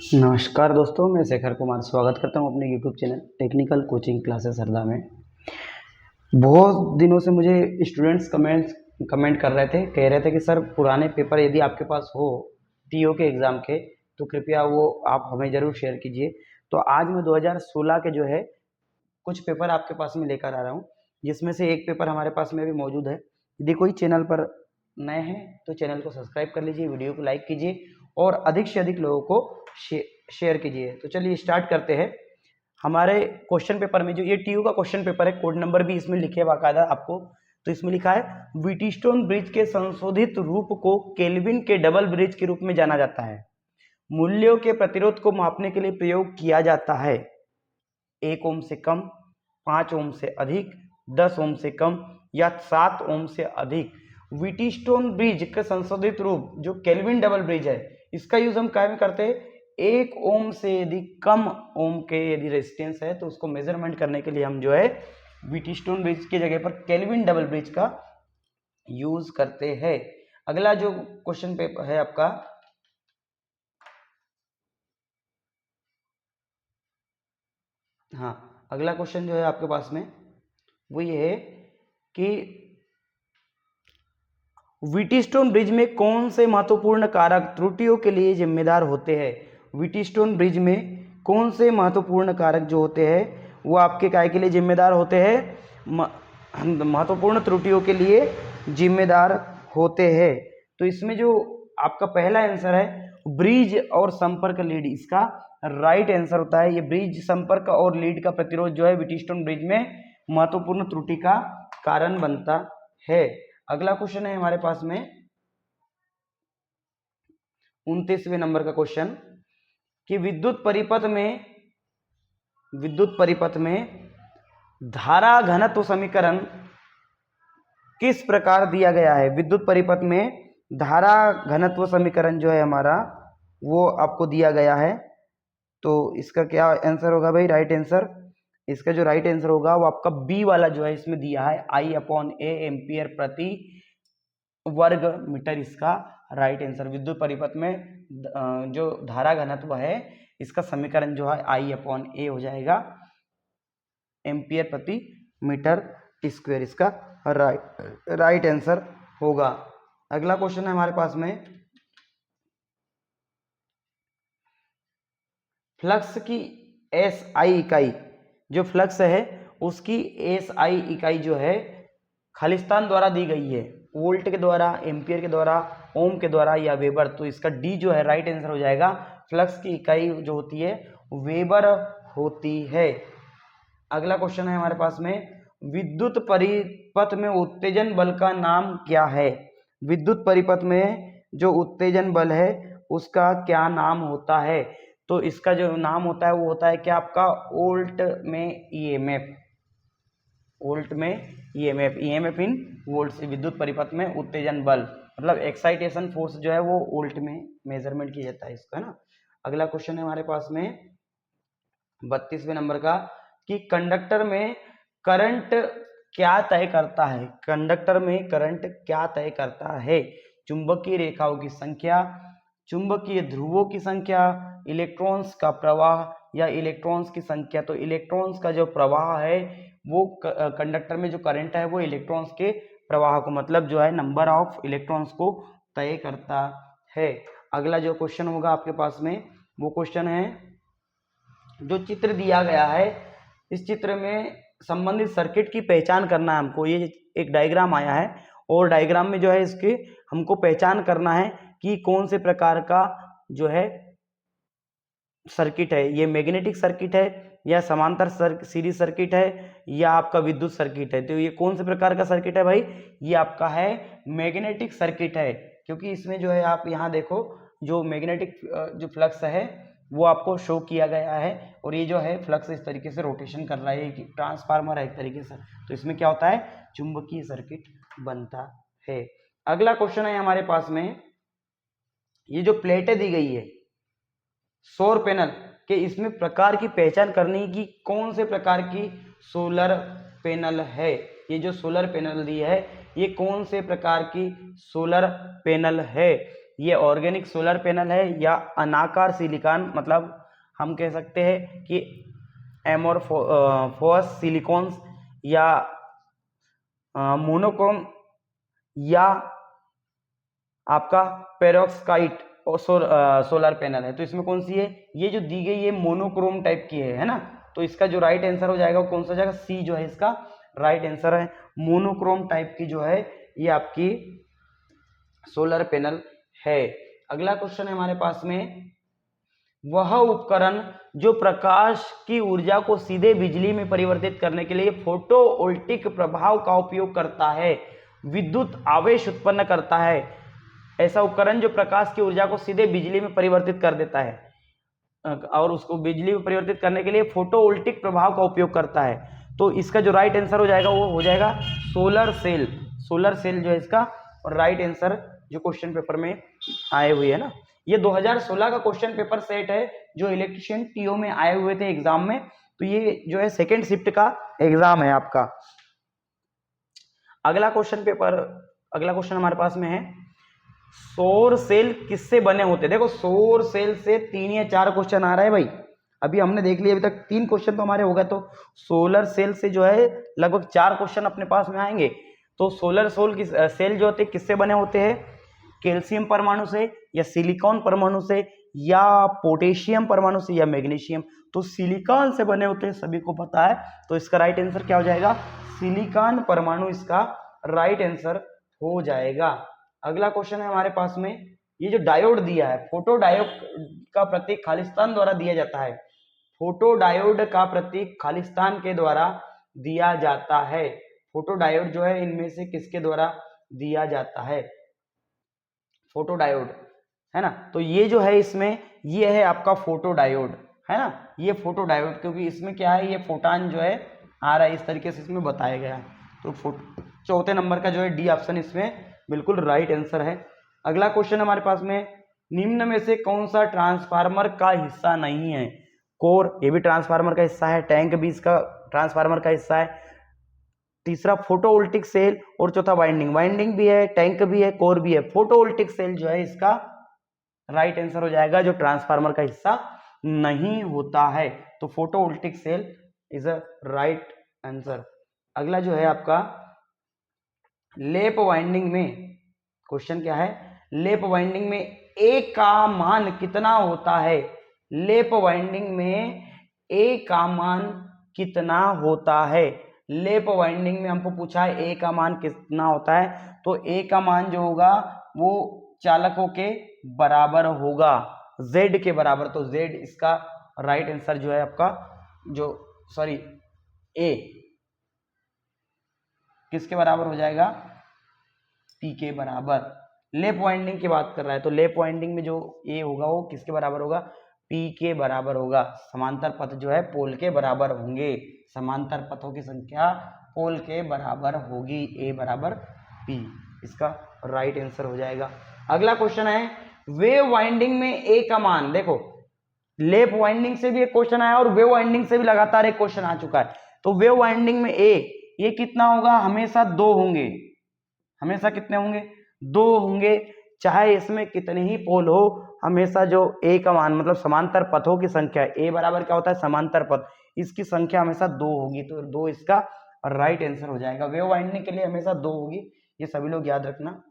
नमस्कार दोस्तों, मैं शेखर कुमार स्वागत करता हूं अपने YouTube channel technical coaching classes Harda में। बहुत दिनों से मुझे स्टूडेंट्स कमेंट कर रहे थे, कह रहे थे कि सर पुराने पेपर यदि आपके पास हो टीओ के एग्ज़ाम के तो कृपया वो आप हमें ज़रूर शेयर कीजिए। तो आज मैं 2016 के जो है कुछ पेपर आपके पास में लेकर आ रहा हूँ, जिसमें से एक पेपर हमारे पास में भी मौजूद है। यदि कोई चैनल पर नए हैं तो चैनल को सब्सक्राइब कर लीजिए, वीडियो को लाइक कीजिए और अधिक से अधिक लोगों को शेयर कीजिए। तो चलिए स्टार्ट करते हैं। हमारे क्वेश्चन पेपर में जो ये टीयू का क्वेश्चन पेपर है, कोड नंबर भी इसमें लिखे बाकायदा आपको। तो इसमें लिखा है व्हीटस्टोन ब्रिज के संशोधित रूप को केल्विन के डबल ब्रिज के रूप में जाना जाता है। मूल्यों के प्रतिरोध को मापने के लिए प्रयोग किया जाता है 1 ओम से कम, 5 ओम से अधिक, 10 ओम से कम या 7 ओम से अधिक। व्हीटस्टोन ब्रिज का संशोधित रूप जो केल्विन डबल ब्रिज है, इसका यूज हम क्या में करते हैं? 1 ओम से यदि कम ओम के यदि रेजिस्टेंस है तो उसको मेजरमेंट करने के लिए हम जो है व्हीटस्टोन ब्रिज की जगह पर केल्विन डबल ब्रिज का यूज करते हैं। अगला जो क्वेश्चन पेपर है आपका, हाँ, अगला क्वेश्चन जो है आपके पास में वो ये है कि व्हीटस्टोन ब्रिज में कौन से महत्वपूर्ण कारक त्रुटियों के लिए जिम्मेदार होते हैं? व्हीटस्टोन ब्रिज में कौन से महत्वपूर्ण कारक जो होते हैं वो आपके काय के लिए जिम्मेदार होते हैं? महत्वपूर्ण त्रुटियों के लिए जिम्मेदार होते हैं। तो इसमें जो आपका पहला आंसर है ब्रिज और संपर्क लीड, इसका राइट आंसर होता है। ये ब्रिज, संपर्क और लीड का प्रतिरोध जो है व्हीटस्टोन ब्रिज में महत्वपूर्ण त्रुटि का कारण बनता है। अगला क्वेश्चन है हमारे पास में 29वें नंबर का क्वेश्चन कि विद्युत परिपथ में धारा घनत्व समीकरण किस प्रकार दिया गया है? विद्युत परिपथ में धारा घनत्व समीकरण जो है हमारा वो आपको दिया गया है। तो इसका क्या आंसर होगा भाई? राइट आंसर, इसका जो राइट आंसर होगा वो आपका बी वाला जो है इसमें दिया है, I/A एम्पियर प्रति वर्ग मीटर, इसका राइट आंसर। विद्युत परिपथ में जो धारा घनत्व है इसका समीकरण जो है I/A हो जाएगा, एम्पियर प्रति मीटर स्क्वायर, इसका राइट आंसर होगा। अगला क्वेश्चन है हमारे पास में फ्लक्स की SI इकाई, जो फ्लक्स है उसकी SI इकाई जो है खालिस्तान द्वारा दी गई है, वोल्ट के द्वारा, एम्पियर के द्वारा, ओम के द्वारा या वेबर। तो इसका डी जो है राइट आंसर हो जाएगा। फ्लक्स की इकाई जो होती है वेबर होती है। अगला क्वेश्चन है हमारे पास में विद्युत परिपथ में उत्तेजन बल का नाम क्या है? विद्युत परिपथ में जो उत्तेजन बल है उसका क्या नाम होता है? तो इसका जो नाम होता है वो होता है क्या आपका? वोल्ट में ईएमएफ, वोल्ट में ईएमएफ इन वोल्ट से विद्युत परिपथ में उत्तेजन बल, मतलब एक्साइटेशन फोर्स जो है वो वोल्ट में मेजरमेंट किया जाता है इसका, है ना। अगला क्वेश्चन है हमारे पास में 32वें नंबर का कि कंडक्टर में करंट क्या तय करता है? कंडक्टर में करंट क्या तय करता है? चुंबकीय रेखाओं की संख्या, चुंबकीय ध्रुवों की संख्या, इलेक्ट्रॉन्स का प्रवाह या इलेक्ट्रॉन्स की संख्या। तो इलेक्ट्रॉन्स का जो प्रवाह है वो कंडक्टर में जो करंट है वो इलेक्ट्रॉन्स के प्रवाह को, मतलब जो है नंबर ऑफ इलेक्ट्रॉन्स को तय करता है। अगला जो क्वेश्चन होगा आपके पास में वो क्वेश्चन है जो चित्र दिया गया है, इस चित्र में संबंधित सर्किट की पहचान करना है हमको। ये एक डायग्राम आया है और डायग्राम में जो है इसकी हमको पहचान करना है कि कौन से प्रकार का जो है सर्किट है, ये मैग्नेटिक सर्किट है या समांतर सीरीज सर्किट है या आपका विद्युत सर्किट है। तो ये कौन से प्रकार का सर्किट है भाई? ये आपका है मैग्नेटिक सर्किट है, क्योंकि इसमें जो है आप यहाँ देखो जो मैग्नेटिक जो फ्लक्स है वो आपको शो किया गया है और ये जो है फ्लक्स इस तरीके से रोटेशन कर रहा है, ट्रांसफार्मर है एक तरीके से। तो इसमें क्या होता है? चुंबकीय सर्किट बनता है। अगला क्वेश्चन है हमारे पास में, ये जो प्लेटें दी गई है सौर पैनल के, इसमें प्रकार की पहचान करनी की कौन से प्रकार की सोलर पैनल है। ये जो सोलर पैनल दी है ये कौन से प्रकार की सोलर पैनल है? ये ऑर्गेनिक सोलर पैनल है या अनाकार सिलिकॉन, मतलब हम कह सकते हैं कि एमोरफोस सिलिकॉन्स या मोनोक्रोम या आपका पेरोक्साइट और सोलर पैनल है। तो इसमें कौन सी है? ये जो दी गई है मोनोक्रोम टाइप की है ना। तो इसका जो राइट आंसर हो जाएगा वो कौन सा हो जाएगा? सी जो है इसका राइट आंसर है। मोनोक्रोम टाइप की जो है ये आपकी सोलर पैनल है। अगला क्वेश्चन है हमारे पास में, वह उपकरण जो प्रकाश की ऊर्जा को सीधे बिजली में परिवर्तित करने के लिए फोटोवोल्टिक प्रभाव का उपयोग करता है, विद्युत आवेश उत्पन्न करता है। ऐसा उपकरण जो प्रकाश की ऊर्जा को सीधे बिजली में परिवर्तित कर देता है और उसको बिजली में परिवर्तित करने के लिए फोटोवोल्टिक प्रभाव का उपयोग करता है। तो इसका जो राइट आंसर हो जाएगा वो हो जाएगा सोलर सेल। सोलर सेल जो है इसका राइट आंसर जो क्वेश्चन पेपर में आए हुए है ना। ये 2016 का क्वेश्चन पेपर सेट है जो इलेक्ट्रिशियन टीओ में आए हुए थे एग्जाम में। तो ये जो है सेकेंड शिफ्ट का एग्जाम है आपका। अगला क्वेश्चन हमारे पास में है, सौर सेल किससे बने होते हैं? देखो सौर सेल से 3 या 4 क्वेश्चन आ रहा है भाई। अभी हमने देख लिया, अभी तक 3 क्वेश्चन तो हमारे हो गए। तो सोलर सेल से जो है लगभग 4 क्वेश्चन अपने पास में आएंगे। तो सोलर सेल जो होते हैं किससे बने होते हैं? कैल्शियम परमाणु से या सिलिकॉन परमाणु से या पोटेशियम परमाणु से या मैग्नीशियम। तो सिलिकॉन से बने होते हैं, सभी को पता है। तो इसका राइट आंसर क्या हो जाएगा? सिलिकॉन परमाणु इसका राइट आंसर हो जाएगा। अगला क्वेश्चन है हमारे पास में, ये जो डायोड दिया है, फोटो डायोड का प्रतीक खालिस्तान द्वारा दिया जाता है। फोटो डायोड का प्रतीक खालिस्तान के द्वारा दिया जाता है। फोटो डायोड जो है इनमें से किसके द्वारा दिया जाता है? फोटो डायोड है ना। तो ये जो है इसमें ये है आपका फोटो डायोड है ना। ये फोटो डायोड, क्योंकि इसमें क्या है, ये फोटान जो है आ रहा है, इस तरीके से इसमें बताया गया है। तो चौथे नंबर का जो है डी ऑप्शन इसमें बिल्कुल राइट आंसर है। अगला क्वेश्चन हमारे पास में, निम्न में से कौन सा ट्रांसफार्मर का हिस्सा नहीं है? कोर, ये भी ट्रांसफार्मर का हिस्सा है। टैंक भी इसका ट्रांसफार्मर का हिस्सा है। तीसरा फोटोवोल्टिक सेल और चौथा वाइंडिंग भी है, टैंक भी है, कोर भी है। फोटोवोल्टिक सेल जो है इसका राइट आंसर हो जाएगा, जो ट्रांसफार्मर का हिस्सा नहीं होता है। तो photovoltaic cell is a right answer. अगला जो है आपका, लेप वाइंडिंग में क्वेश्चन क्या है? लेप वाइंडिंग में ए का मान कितना होता है? लेप वाइंडिंग में ए का मान कितना होता है? लेप वाइंडिंग में हमको पूछा है ए का मान कितना होता है। तो ए का मान जो होगा वो चालकों के बराबर होगा, जेड के बराबर। तो जेड इसका राइट आंसर जो है आपका, ए किसके बराबर हो जाएगा? पी के बराबर। लेप वाइंडिंग की बात कर रहा है तो लेप वाइंडिंग में जो ए होगा वो किसके बराबर होगा? पी के बराबर होगा। समांतर पथ जो है पोल के बराबर होंगे। समांतर पथों की संख्या पोल के बराबर होगी। ए बराबर पी, इसका राइट आंसर हो जाएगा। अगला क्वेश्चन है, वेव वाइंडिंग में ए का मान। देखो लेप वाइंडिंग से भी एक क्वेश्चन आया और वेव वाइंडिंग से भी लगातार एक क्वेश्चन आ चुका है। तो वेव वाइंडिंग में ए ये कितना होगा? हमेशा 2 होंगे। हमेशा कितने होंगे? 2 होंगे। चाहे इसमें कितने ही पोल हो, हमेशा जो ए का मान मतलब समांतर पथों की संख्या, ए बराबर क्या होता है? समांतर पथ, इसकी संख्या हमेशा 2 होगी। तो 2 इसका राइट आंसर हो जाएगा। वेव वाइंडिंग के लिए हमेशा 2 होगी, ये सभी लोग याद रखना।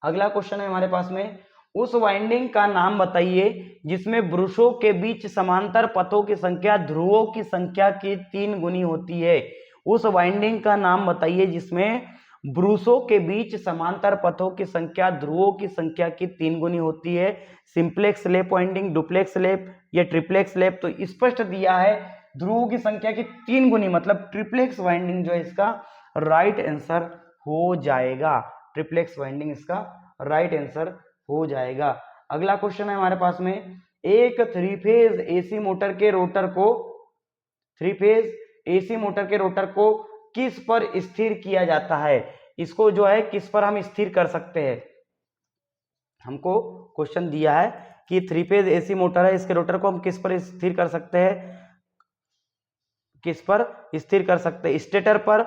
अगला क्वेश्चन है हमारे पास में, उस वाइंडिंग का नाम बताइए जिसमें ब्रुशों के बीच समांतर पथों की संख्या ध्रुवों की संख्या की 3 गुनी होती है। उस वाइंडिंग का नाम बताइए जिसमें ब्रुशों के बीच समांतर पथों की संख्या ध्रुवों की संख्या की 3 गुनी होती है। सिंपलेक्स लेप वाइंडिंग, डुप्लेक्स लेप या ट्रिप्लेक्स लेप। तो स्पष्ट दिया है ध्रुवों की संख्या की 3 गुनी, मतलब ट्रिप्लेक्स वाइंडिंग जो है इसका राइट आंसर हो जाएगा। ट्रिप्लेक्स वाइंडिंग इसका राइट आंसर हो जाएगा। अगला क्वेश्चन है हमारे पास में, एक 3 फेज एसी मोटर के रोटर को किस पर स्थिर किया जाता है? इसको जो है किस पर हम स्थिर कर सकते हैं? हमको क्वेश्चन दिया है कि 3 फेज एसी मोटर है, इसके रोटर को हम किस पर स्थिर कर सकते हैं? किस पर स्थिर कर सकते हैं? स्टेटर पर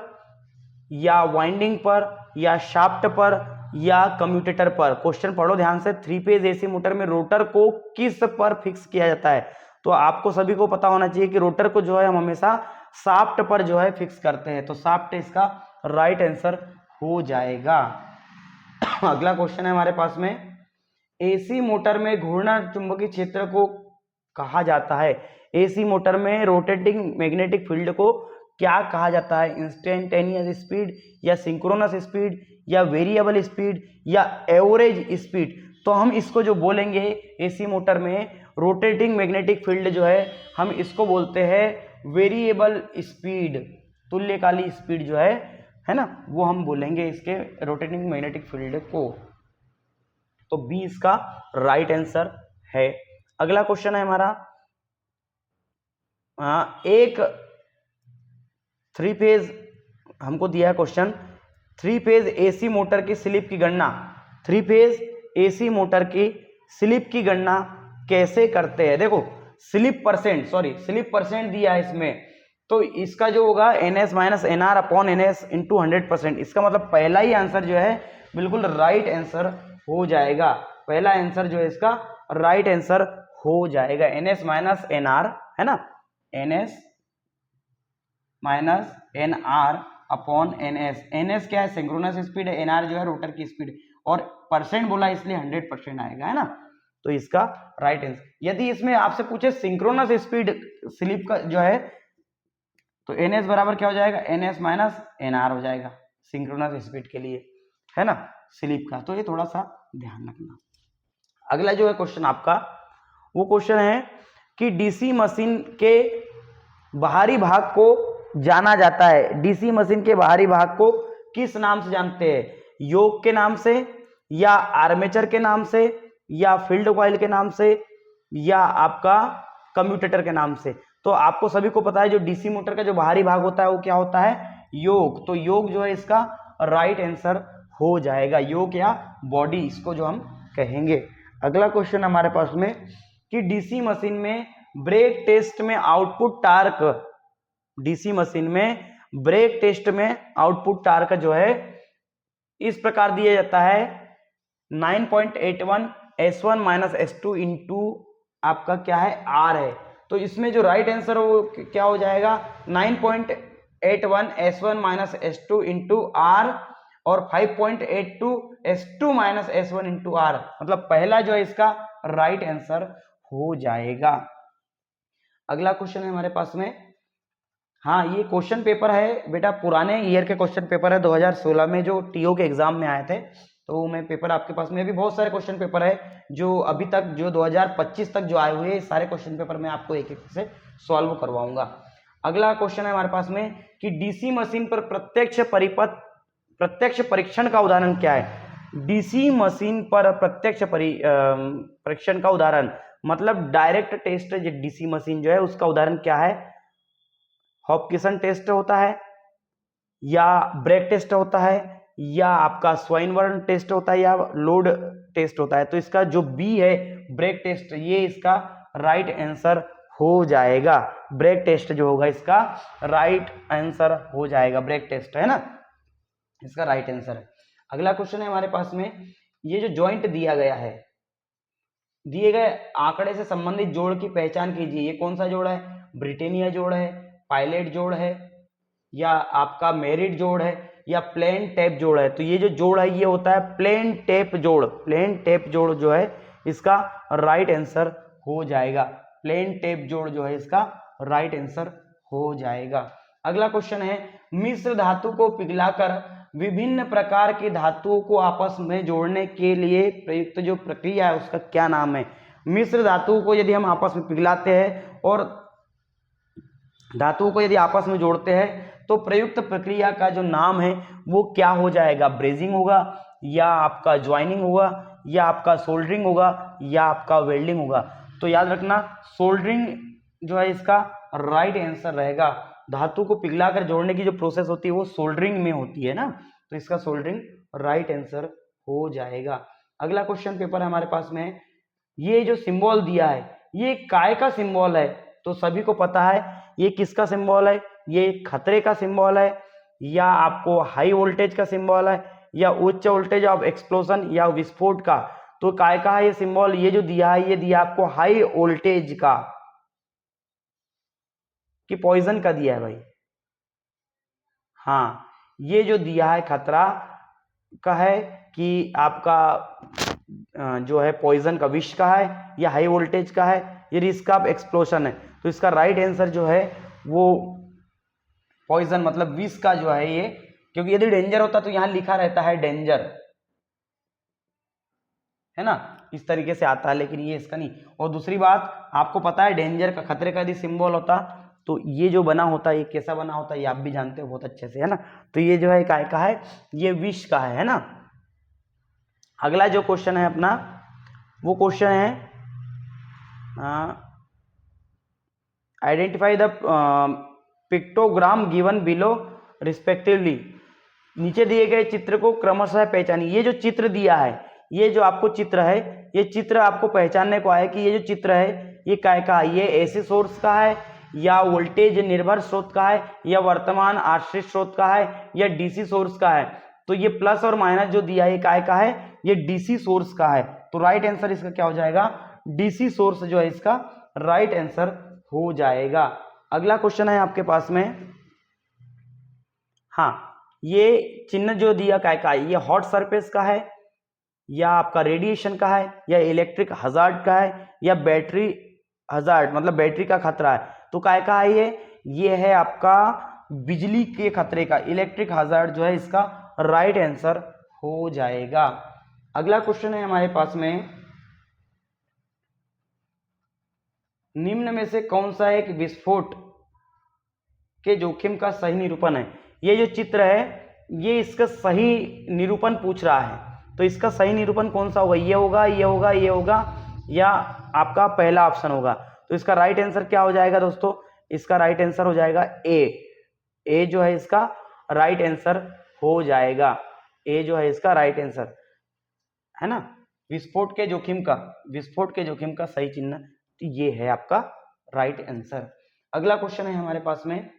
या वाइंडिंग पर या शाफ्ट पर या कम्यूटेटर पर। क्वेश्चन पढ़ो ध्यान से। 3 फेज एसी मोटर में रोटर को किस पर फिक्स किया जाता है? तो आपको सभी को पता होना चाहिए कि रोटर को जो है हम हमेशा शाफ्ट पर जो है फिक्स करते हैं, तो शाफ्ट इसका राइट आंसर हो जाएगा। अगला क्वेश्चन है हमारे पास में, एसी मोटर में घूर्णन चुंबकीय क्षेत्र को कहा जाता है? एसी मोटर में रोटेटिंग मैग्नेटिक फील्ड को क्या कहा जाता है? इंस्टेंटेनियस स्पीड या सिंक्रोनस स्पीड या वेरिएबल स्पीड या एवरेज स्पीड? तो हम इसको जो बोलेंगे एसी मोटर में रोटेटिंग मैग्नेटिक फील्ड जो है हम इसको बोलते हैं वेरिएबल स्पीड, तुल्यकाली स्पीड जो है ना, वो हम बोलेंगे इसके रोटेटिंग मैग्नेटिक फील्ड को। तो बी इसका राइट आंसर है। अगला क्वेश्चन है हमारा, एक 3 फेज हमको दिया है क्वेश्चन, 3 फेज एसी मोटर की स्लिप की गणना, 3 फेज एसी मोटर की स्लिप की गणना कैसे करते हैं? देखो स्लिप परसेंट दिया है इसमें, तो इसका जो होगा NS minus NR upon NS into 100%। इसका मतलब पहला ही आंसर जो है बिल्कुल राइट आंसर हो जाएगा। पहला आंसर जो है इसका राइट आंसर हो जाएगा। NS माइनस NR है ना, NS minus NR upon NS। NS क्या है? सिंक्रोनस स्पीड है, NR जो है रोटर की स्पीड, और परसेंट बोला इसलिए 100% आएगा, है ना। तो इसका राइट आंसर, यदि इसमें आपसे पूछे सिंक्रोनस स्पीड स्लिप का जो है, तो NS बराबर क्या हो जाएगा? NS माइनस NR हो जाएगा सिंक्रोनस स्पीड के लिए, है ना, स्लिप का। तो ये थोड़ा सा ध्यान रखना। अगला जो है क्वेश्चन आपका, वो क्वेश्चन है कि डीसी मशीन के बाहरी भाग को जाना जाता है, डीसी मशीन के बाहरी भाग को किस नाम से जानते हैं? योक के नाम से, या आर्मेचर के नाम से, या फील्ड कॉइल के नाम से, या आपका कम्यूटेटर के नाम से? तो आपको सभी को पता है जो डीसी मोटर का जो बाहरी भाग होता है वो क्या होता है? योक। तो योक जो है इसका राइट आंसर हो जाएगा, योक या बॉडी इसको जो हम कहेंगे। अगला क्वेश्चन हमारे पास में कि डीसी मशीन में ब्रेक टेस्ट में आउटपुट टार्क, डीसी मशीन में ब्रेक टेस्ट में आउटपुट टार्क जो है इस प्रकार दिया जाता है 9.81 S1 माइनस S2 इंटू आपका क्या है? R है। तो इसमें जो राइट आंसर है वो क्या हो जाएगा? 9.81 S1 minus S2 into R और 5.82 S2 minus S1 into R, मतलब पहला जो है इसका राइट आंसर हो जाएगा। अगला क्वेश्चन है हमारे पास में, हाँ ये क्वेश्चन पेपर है बेटा, पुराने ईयर के क्वेश्चन पेपर है 2016 में जो टीओ के एग्जाम में आए थे, तो मैं पेपर आपके पास में भी बहुत सारे क्वेश्चन पेपर है जो अभी तक जो 2025 तक जो आए हुए हैं, सारे क्वेश्चन पेपर मैं आपको एक एक से सॉल्व करवाऊंगा। अगला क्वेश्चन है हमारे पास में कि डीसी मशीन पर प्रत्यक्ष परीक्षण का उदाहरण क्या है? डीसी मशीन पर प्रत्यक्ष परीक्षण का उदाहरण मतलब डायरेक्ट टेस्ट, डीसी मशीन जो है उसका उदाहरण क्या है? हॉपकिंसन टेस्ट होता है, या ब्रेक टेस्ट होता है, या आपका स्वाइनबर्न टेस्ट होता है, या लोड टेस्ट होता है? तो इसका जो बी है ब्रेक टेस्ट, ये इसका राइट आंसर हो जाएगा। ब्रेक टेस्ट जो होगा इसका राइट आंसर हो जाएगा, ब्रेक टेस्ट है ना, इसका राइट आंसर है। अगला क्वेश्चन है हमारे पास में, ये जो जॉइंट दिया गया है, दिए गए आंकड़े से संबंधित जोड़ की पहचान कीजिए। ये कौन सा जोड़ है? ब्रिटेनिया जोड़ है, पायलट जोड़ है, या आपका मेरिट जोड़ है, या प्लेन टेप जोड़ है? तो ये जो जोड़ है ये होता है प्लेन टेप जोड़। प्लेन टेप जोड़ जो है इसका राइट आंसर हो जाएगा। प्लेन टेप जोड़ जो है इसका राइट आंसर हो जाएगा। अगला क्वेश्चन है, मिश्र धातु को पिघलाकर विभिन्न प्रकार की धातुओं को आपस में जोड़ने के लिए प्रयुक्त जो प्रक्रिया है उसका क्या नाम है? मिश्र धातुओं को यदि हम आपस में पिघलाते हैं और धातुओं को यदि आपस में जोड़ते हैं तो प्रयुक्त प्रक्रिया का जो नाम है वो क्या हो जाएगा? ब्रेजिंग होगा, या आपका ज्वाइनिंग होगा, या आपका सोल्डरिंग होगा, या आपका वेल्डिंग होगा? तो याद रखना सोल्डरिंग जो है इसका राइट आंसर रहेगा। धातु को पिघलाकर जोड़ने की जो प्रोसेस होती है वो सोल्डरिंग में होती है ना, तो इसका सोल्डरिंग राइट आंसर हो जाएगा। अगला क्वेश्चन पेपर है हमारे पास में, ये जो सिंबल दिया है ये काय का सिंबल है? तो सभी को पता है ये किसका सिंबल है? ये खतरे का सिंबल है, या आपको हाई वोल्टेज का सिंबल है, या उच्च वोल्टेज ऑफ एक्सप्लोजन या विस्फोट का, तो काय का है ये सिंबल, ये जो दिया है ये दिया आपको हाई वोल्टेज का, कि पॉइजन का दिया है भाई। हाँ, ये जो दिया है खतरा का है कि आपका जो है पॉइजन का, विष का है, या हाई वोल्टेज का है, ये रिस्क ऑफ एक्सप्लोजन है। तो इसका राइट आंसर जो है वो पॉइजन मतलब विष का जो है ये, क्योंकि यदि डेंजर होता तो यहां लिखा रहता है डेंजर, है ना, इस तरीके से आता है, लेकिन ये इसका नहीं। और दूसरी बात आपको पता है डेंजर का, खतरे का यदि सिंबल होता तो ये जो बना होता है ये कैसा बना होता है ये आप भी जानते हो बहुत अच्छे से, है ना। तो ये जो है काय का है, ये विष का है ना। अगला जो क्वेश्चन है अपना वो क्वेश्चन है identify the pictogram given below respectively, नीचे दिए गए चित्र को क्रमशः पहचानिए। ये जो चित्र दिया है, ये जो आपको चित्र है, ये चित्र आपको पहचानने को आया कि ये जो चित्र है ये काय का है, ये एसी सोर्स का है या वोल्टेज निर्भर स्रोत का है या वर्तमान आश्रित स्रोत का है या डीसी सोर्स का है। तो ये प्लस और माइनस जो दिया है काय का है, ये डीसी सोर्स का है। तो राइट आंसर इसका क्या हो जाएगा, डीसी सोर्स जो है इसका राइट आंसर हो जाएगा। अगला क्वेश्चन है आपके पास में, हाँ, ये चिन्ह जो दिया काय का है, ये हॉट सरफेस का है या आपका रेडिएशन का है या इलेक्ट्रिक हजार्ड का है या बैटरी हजार्ड मतलब बैटरी का खतरा है। तो काय का है ये है आपका बिजली के खतरे का, इलेक्ट्रिक हजार्ड जो है इसका राइट आंसर हो जाएगा। अगला क्वेश्चन है हमारे पास में, निम्न में से कौन सा एक विस्फोट के जोखिम का सही निरूपण है। ये जो चित्र है ये इसका सही निरूपण पूछ रहा है, तो इसका सही निरूपण कौन सा होगा, ये होगा, ये होगा, ये होगा, या आपका पहला ऑप्शन होगा। तो इसका राइट आंसर क्या हो जाएगा दोस्तों, इसका राइट आंसर हो जाएगा ए जो है इसका राइट आंसर हो जाएगा, ए जो है इसका राइट आंसर, है ना। विस्फोट के जोखिम का सही चिन्ह तो ये है आपका राइट आंसर। अगला क्वेश्चन है हमारे पास में,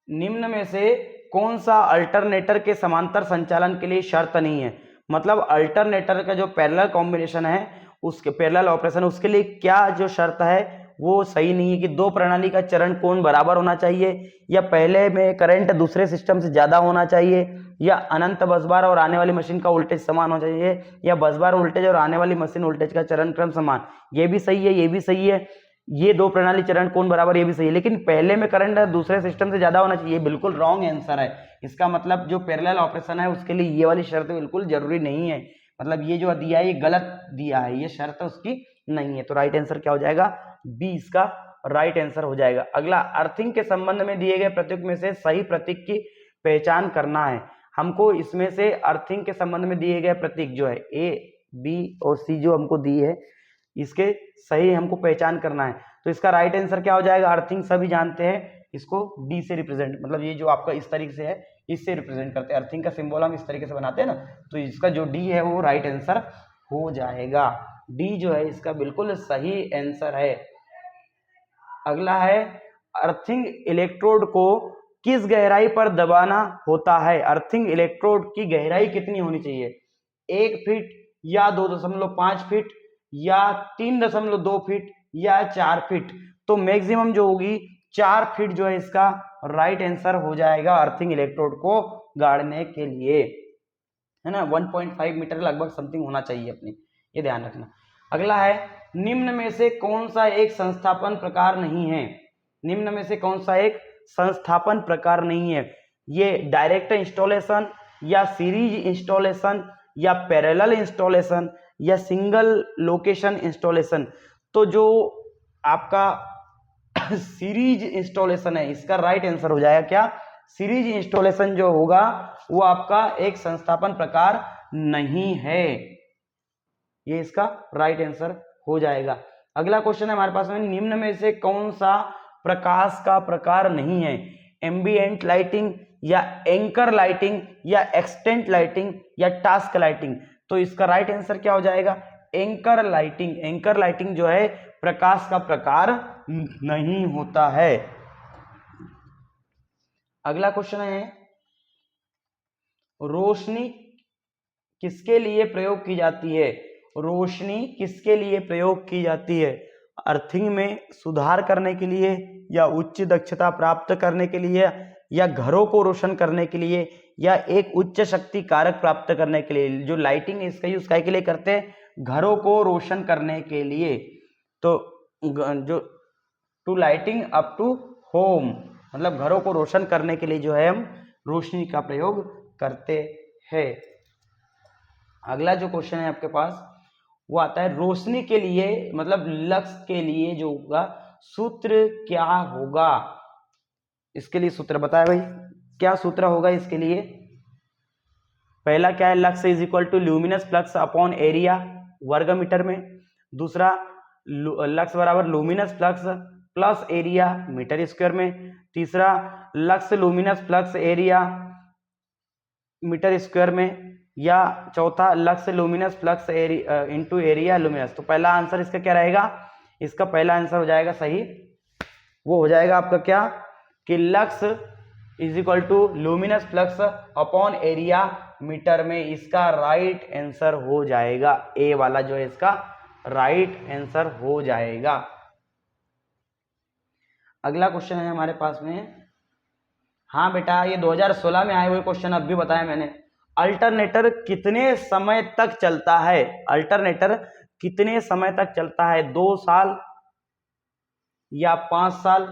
निम्न में से कौन सा अल्टरनेटर के समांतर संचालन के लिए शर्त नहीं है। मतलब अल्टरनेटर का जो पैरेलल कॉम्बिनेशन है, उसके पैरेलल ऑपरेशन, उसके लिए क्या जो शर्त है वो सही नहीं है कि दो प्रणाली का चरण कोण बराबर होना चाहिए, या पहले में करंट दूसरे सिस्टम से ज्यादा होना चाहिए, या अनंत बसबार और आने वाली मशीन का वोल्टेज समान होना चाहिए, या बसबार वोल्टेज और आने वाली मशीन वोल्टेज का चरण क्रम समान। ये भी सही है, ये भी सही है, ये दो प्रणाली चरण कोण बराबर, ये भी सही है, लेकिन पहले में करंट दूसरे सिस्टम से ज्यादा होना चाहिए, बिल्कुल रॉन्ग आंसर है। इसका मतलब जो पैरेलल ऑपरेशन है उसके लिए ये वाली शर्त बिल्कुल जरूरी नहीं है, मतलब ये जो दिया है ये गलत दिया है, ये शर्त उसकी नहीं है। तो राइट आंसर क्या हो जाएगा, बी इसका राइट आंसर हो जाएगा। अगला, अर्थिंग के संबंध में दिए गए प्रतीक में से सही प्रतीक की पहचान करना है। हमको इसमें से अर्थिंग के संबंध में दिए गए प्रतीक जो है ए बी और सी जो हमको दी है, इसके सही हमको पहचान करना है। तो इसका राइट आंसर क्या हो जाएगा, अर्थिंग सभी जानते हैं इसको डी से रिप्रेजेंट, मतलब ये जो आपका इस तरीके से है इससे रिप्रेजेंट करते हैं, अर्थिंग का सिंबल हम इस तरीके से बनाते हैं ना, तो इसका जो डी है वो राइट आंसर हो जाएगा। डी जो है इसका बिल्कुल सही आंसर है। अगला है, अर्थिंग इलेक्ट्रोड को किस गहराई पर दबाना होता है। अर्थिंग इलेक्ट्रोड की गहराई कितनी होनी चाहिए, 1 फीट या 2.5 फीट या 3.2 फीट या 4 फीट। तो मैक्सिमम जो होगी 4 फीट जो है इसका राइट आंसर हो जाएगा अर्थिंग इलेक्ट्रोड को गाड़ने के लिए, है ना। 1.5 मीटर लगभग समथिंग होना चाहिए अपनी, ये ध्यान रखना। अगला है, निम्न में से कौन सा एक संस्थापन प्रकार नहीं है। निम्न में से कौन सा एक संस्थापन प्रकार नहीं है, ये डायरेक्ट इंस्टॉलेशन या सीरीज इंस्टॉलेशन या पैरेलल इंस्टॉलेशन या सिंगल लोकेशन इंस्टॉलेशन। तो जो आपका सीरीज इंस्टॉलेशन है इसका राइट आंसर हो जाएगा क्या, सीरीज इंस्टॉलेशन जो होगा वो आपका एक संस्थापन प्रकार नहीं है, ये इसका राइट आंसर हो जाएगा। अगला क्वेश्चन है हमारे पास में, निम्न में से कौन सा प्रकाश का प्रकार नहीं है, एम्बिएंट लाइटिंग या एंकर लाइटिंग या एक्सटेंट लाइटिंग या टास्क लाइटिंग। तो इसका राइट आंसर क्या हो जाएगा, एंकर लाइटिंग। एंकर लाइटिंग जो है प्रकाश का प्रकार नहीं होता है। अगला क्वेश्चन है, रोशनी किसके लिए प्रयोग की जाती है? रोशनी किसके लिए प्रयोग की जाती है? अर्थिंग में सुधार करने के लिए, या उच्च दक्षता प्राप्त करने के लिए, या घरों को रोशन करने के लिए, या एक उच्च शक्ति कारक प्राप्त करने के लिए? जो लाइटिंग इसका यूज काय के लिए करते हैं? घरों को रोशन करने के लिए। तो जो to lighting up to home, मतलब घरों को रोशन करने के लिए जो है हम रोशनी का प्रयोग करते हैं। अगला जो क्वेश्चन है आपके पास वो आता है, रोशनी के लिए मतलब लक्स के लिए जो होगा सूत्र क्या होगा? इसके लिए सूत्र बताया भाई, क्या सूत्र होगा इसके लिए? पहला क्या है, lux is equal to luminous flux upon area वर्ग मीटर में। दूसरा, लक्स बराबर luminous flux plus area metre square में। तीसरा, lux luminous flux area metre square में। या चौथा, lux luminous flux into area luminous. तो पहला आंसर इसका क्या रहेगा? इसका पहला आंसर हो जाएगा सही, वो हो जाएगा आपका क्या कि lux is equal to luminous flux upon area metre में। इसका राइट आंसर हो जाएगा, ए वाला जो है इसका राइट आंसर हो जाएगा। अगला क्वेश्चन है हमारे पास में, हाँ बेटा ये 2016 में आए हुए क्वेश्चन अब भी बताया मैंने। अल्टरनेटर कितने समय तक चलता है? अल्टरनेटर कितने समय तक चलता है? 2 साल या 5 साल,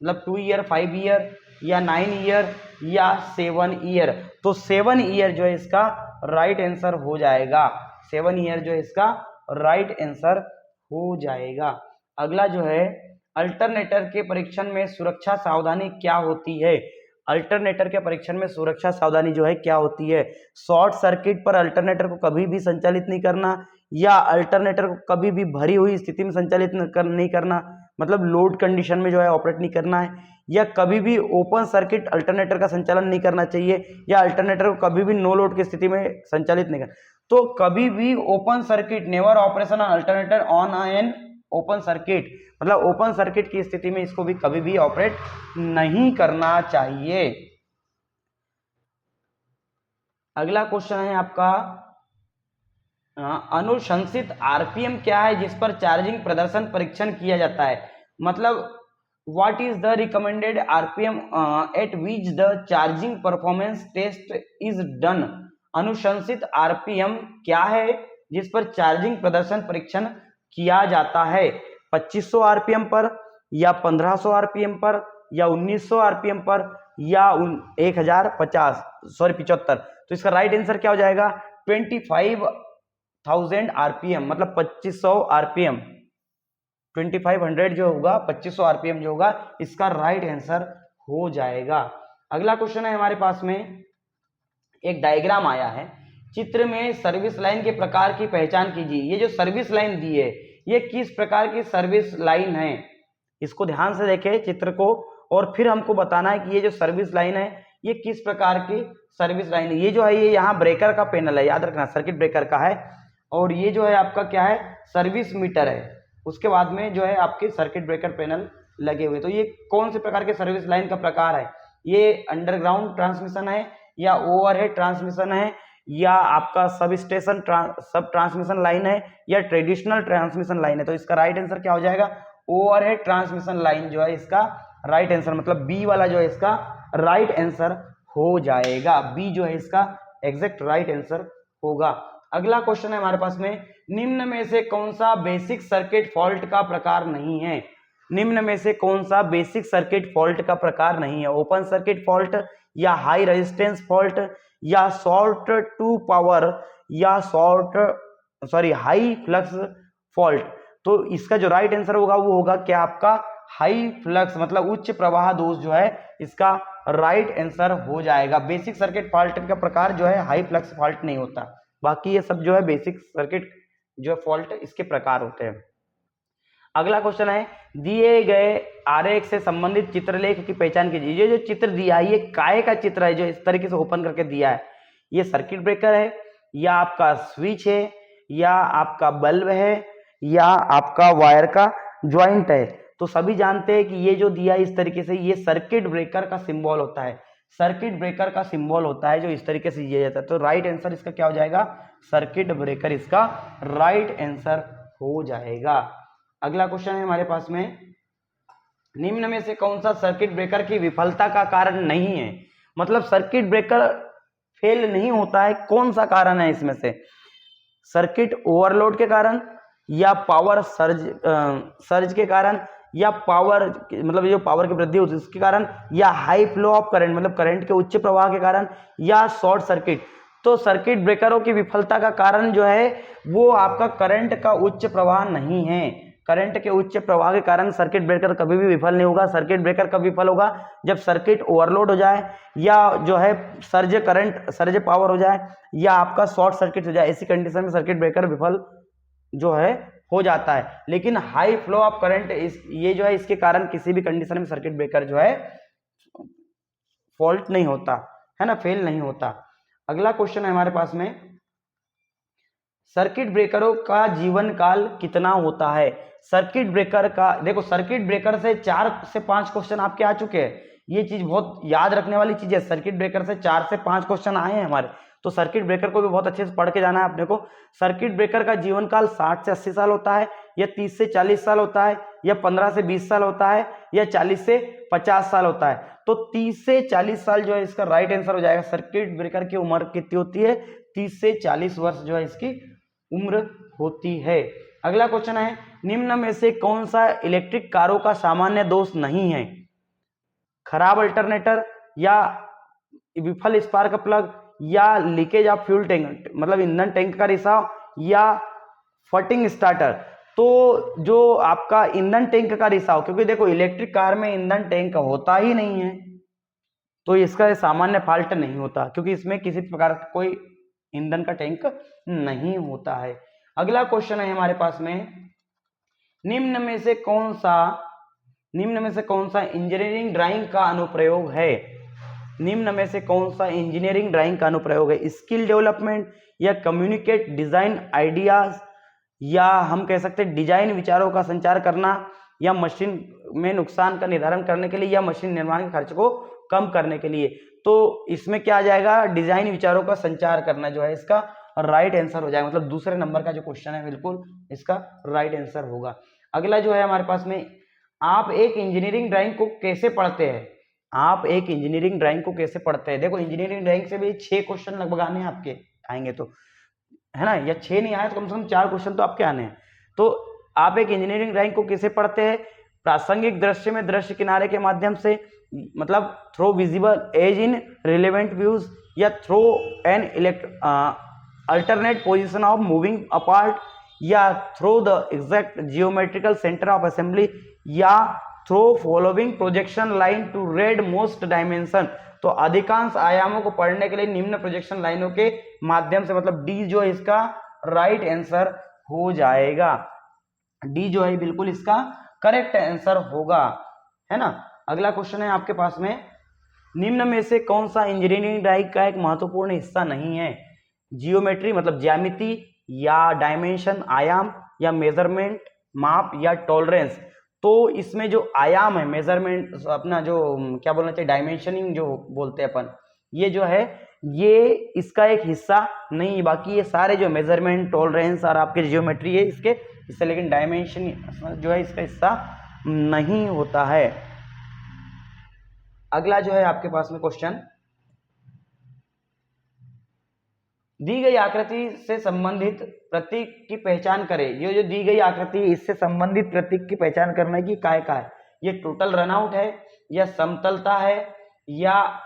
मतलब 2 ईयर, 5 ईयर, या 9 ईयर, या 7 ईयर? तो 7 ईयर जो है इसका राइट आंसर हो जाएगा। 7 ईयर जो है इसका राइट आंसर हो जाएगा। अगला जो है, अल्टरनेटर के परीक्षण में सुरक्षा सावधानी क्या होती है? अल्टरनेटर के परीक्षण में सुरक्षा सावधानी जो है क्या होती है? शॉर्ट सर्किट पर अल्टरनेटर को कभी भी संचालित नहीं करना, या अल्टरनेटर को कभी भी भरी हुई स्थिति में संचालित नहीं करना, मतलब लोड कंडीशन में जो है ऑपरेट नहीं करना है, या कभी भी ओपन सर्किट अल्टरनेटर का संचालन नहीं करना चाहिए, या अल्टरनेटर को कभी भी नो लोड की स्थिति में संचालित नहीं करना। तो कभी भी open circuit, never operation alternator on an open circuit, मतलब ओपन सर्किट की स्थिति में इसको भी कभी भी ऑपरेट नहीं करना चाहिए। अगला क्वेश्चन है आपका, अनुशंसित आरपीएम क्या है जिस पर चार्जिंग प्रदर्शन परीक्षण किया जाता है? मतलब what is the recommended RPM at which the charging performance test is done? अनुशंसित आरपीएम क्या है जिस पर चार्जिंग प्रदर्शन परीक्षण किया जाता है? 2500 आरपीएम पर, या 1500 आरपीएम पर, या 1900 आरपीएम पर, या 7500 तो इसका राइट आंसर क्या हो जाएगा? 25,000 आरपीएम, मतलब 2500 आरपीएम। 2500 जो होगा, 2500 आरपीएम जो होगा, इसका राइट आंसर हो जाएगा। अगला क्वेश्चन है हमारे पास में, एक डायग्राम आया है, चित्र में सर्विस लाइन के प्रकार की पहचान कीजिए। ये जो सर्विस लाइन दी है ये किस प्रकार की सर्विस लाइन है? इसको ध्यान से देखें चित्र को, और फिर हमको बताना है कि ये जो सर्विस लाइन है ये किस प्रकार की सर्विस लाइन है। ये जो है ये यहाँ ब्रेकर का पैनल है, याद रखना सर्किट ब्रेकर का है, और ये जो है आपका क्या है, सर्विस मीटर है। उसके बाद में जो है आपके सर्किट ब्रेकर पैनल लगे हुए। तो ये कौन से प्रकार के सर्विस लाइन का प्रकार है? ये अंडरग्राउंड ट्रांसमिशन है, या ओवरहेड ट्रांसमिशन है, या आपका सब स्टेशन सब ट्रांसमिशन लाइन है, या ट्रेडिशनल ट्रांसमिशन लाइन है? तो इसका राइट आंसर क्या हो जाएगा? ओवरहेड ट्रांसमिशन लाइन जो है इसका राइट आंसर, मतलब बी वाला जो है इसका राइट आंसर हो जाएगा। बी जो है इसका एग्जैक्ट राइट आंसर होगा। अगला क्वेश्चन है हमारे पास में, निम्न में से कौन सा बेसिक सर्किट फॉल्ट का प्रकार नहीं है? निम्न में से कौन सा बेसिक सर्किट फॉल्ट का प्रकार नहीं है? ओपन सर्किट फॉल्ट, या हाई रेजिस्टेंस फॉल्ट, या शॉर्ट टू पावर, या हाई फ्लक्स फॉल्ट? तो इसका जो राइट आंसर होगा वो होगा क्या आपका हाई फ्लक्स, मतलब उच्च प्रवाह दोष जो है इसका राइट आंसर हो जाएगा। बेसिक सर्किट फॉल्ट का प्रकार जो है हाई फ्लक्स फॉल्ट नहीं होता, बाकी ये सब जो है बेसिक सर्किट जो है फॉल्ट इसके प्रकार होते हैं। अगला क्वेश्चन है, दिए गए आरेख से संबंधित चित्रलेख की पहचान कीजिए। ये जो चित्र दिया है ये काय का चित्र है जो इस तरीके से ओपन करके दिया है? ये सर्किट ब्रेकर है, या आपका स्विच है, या आपका बल्ब है, या आपका वायर का ज्वाइंट है? तो सभी जानते हैं कि ये जो दिया इस तरीके से, ये सर्किट ब्रेकर का सिंबल होता है, सर्किट ब्रेकर का सिंबल होता है जो इस तरीके से दिया जाता है। तो राइट आंसर इसका क्या हो जाएगा, सर्किट ब्रेकर इसका राइट आंसर हो जाएगा। अगला क्वेश्चन है हमारे पास में, निम्न में से कौन सा सर्किट ब्रेकर की विफलता का कारण नहीं है। मतलब सर्किट ब्रेकर फेल नहीं होता है, कौन सा कारण है इसमें से, सर्किट ओवरलोड के कारण, या पावर सर्ज के कारण, या पावर मतलब जो पावर की वृद्धि होती है उसके कारण, या हाई फ्लो ऑफ करंट मतलब करंट के उच्च प्रवाह के कारण, या शॉर्ट सर्किट। तो सर्किट ब्रेकरों की विफलता का कारण जो है वो आपका करंट का उच्च प्रवाह नहीं है। करंट के उच्च प्रवाह के कारण सर्किट ब्रेकर कभी भी विफल नहीं होगा। सर्किट ब्रेकर कब विफल होगा, जब सर्किट ओवरलोड हो जाए, या जो है सर्ज करंट सर्ज पावर हो जाए, या आपका शॉर्ट सर्किट हो जाए। ऐसी कंडीशन में सर्किट ब्रेकर विफल जो है हो जाता है। लेकिन हाई फ्लो ऑफ करंट ये जो है इसके कारण किसी भी कंडीशन में सर्किट ब्रेकर जो है फॉल्ट नहीं होता है ना, फेल नहीं होता। अगला क्वेश्चन है हमारे पास में, सर्किट ब्रेकरों का जीवन काल कितना होता है। सर्किट ब्रेकर का देखो, सर्किट ब्रेकर से 4 से 5 क्वेश्चन आपके आ चुके हैं। ये चीज बहुत याद रखने वाली चीज है, सर्किट ब्रेकर से 4 से 5 क्वेश्चन आए हैं हमारे, तो सर्किट ब्रेकर को भी बहुत अच्छे से पढ़ के जाना है अपने को। सर्किट ब्रेकर का जीवन काल 60 से 80 साल होता है, या 30 से 40 साल होता है, या 15 से 20 साल होता है, या 40 से 50 साल होता है। तो 30 से 40 साल जो है इसका राइट आंसर हो जाएगा। सर्किट ब्रेकर की उम्र कितनी होती है, 30 से 40 वर्ष जो है इसकी उम्र होती है। अगला क्वेश्चन है, निम्न में से कौन सा इलेक्ट्रिक कारों का सामान्य दोष नहीं है। खराब अल्टरनेटर, या विफल स्पार्क प्लग, या लीकेज ऑफ फ्यूल टैंक मतलब ईंधन टैंक का रिसाव, या फटिंग स्टार्टर। तो जो आपका ईंधन टैंक का रिसाव, क्योंकि देखो इलेक्ट्रिक कार में ईंधन टैंक होता ही नहीं है, तो इसका सामान्य फॉल्ट नहीं होता, क्योंकि इसमें किसी प्रकार का कोई ईंधन का टैंक नहीं होता है। अगला क्वेश्चन है हमारे पास में, निम्न में से कौन सा इंजीनियरिंग ड्राइंग का अनुप्रयोग है। निम्न में से कौन सा इंजीनियरिंग ड्राइंग का अनुप्रयोग है, स्किल डेवलपमेंट, या कम्युनिकेट डिजाइन आइडियाज, या हम कह सकते हैं डिजाइन विचारों का संचार करना, या मशीन में नुकसान का निर्धारण करने के लिए, या मशीन निर्माण के खर्च को कम करने के लिए। तो इसमें क्या आ जाएगा, डिजाइन विचारों का संचार करना जो है इसका राइट आंसर हो जाएगा। मतलब दूसरे नंबर का जो क्वेश्चन है बिल्कुल इसका राइट आंसर होगा। अगला जो है हमारे पास में, आप एक इंजीनियरिंग ड्राइंग को कैसे पढ़ते हैं। आप एक इंजीनियरिंग ड्राइंग को कैसे पढ़ते हैं। देखो इंजीनियरिंग ड्राइंग से भी 6 क्वेश्चन लगभग आने हैं आपके, आएंगे तो है ना, या 6 नहीं आए तो कम से कम 4 क्वेश्चन तो आपके आने हैं। तो आप एक इंजीनियरिंग ड्राइंग को कैसे पढ़ते हैं, प्रासंगिक दृश्य में दृश्य किनारे के माध्यम से, मतलब through visible edge in relevant views, या through an alternate position of moving apart, या through the exact geometrical centre of assembly, या through following projection line to read most dimension. तो अधिकांश आयामों को पढ़ने के लिए निम्न प्रोजेक्शन लाइनों के माध्यम से, मतलब डी जो है इसका राइट आंसर हो जाएगा। डी जो है बिल्कुल इसका करेक्ट आंसर होगा, है ना। अगला क्वेश्चन है आपके पास में, निम्न में से कौन सा इंजीनियरिंग ड्राइंग का एक महत्वपूर्ण हिस्सा नहीं है। जियोमेट्री मतलब ज्यामिति, या डायमेंशन आयाम, या मेजरमेंट माप, या टॉलरेंस। तो इसमें जो आयाम है, मेजरमेंट अपना जो क्या बोलना चाहिए, डायमेंशनिंग जो बोलते हैं अपन, ये जो है ये इसका एक हिस्सा नहीं। बाकी ये सारे जो मेजरमेंट टॉलरेंस और आपके जियोमेट्री है इसके हिस्से, लेकिन डायमेंशन जो है इसका हिस्सा नहीं होता है। अगला जो है आपके पास में क्वेश्चन, दी गई आकृति से संबंधित प्रतीक की पहचान करें। ये जो दी गई आकृति इससे संबंधित प्रतीक की पहचान करने की काय का है। ये टोटल रनआउट है, या समतलता है, या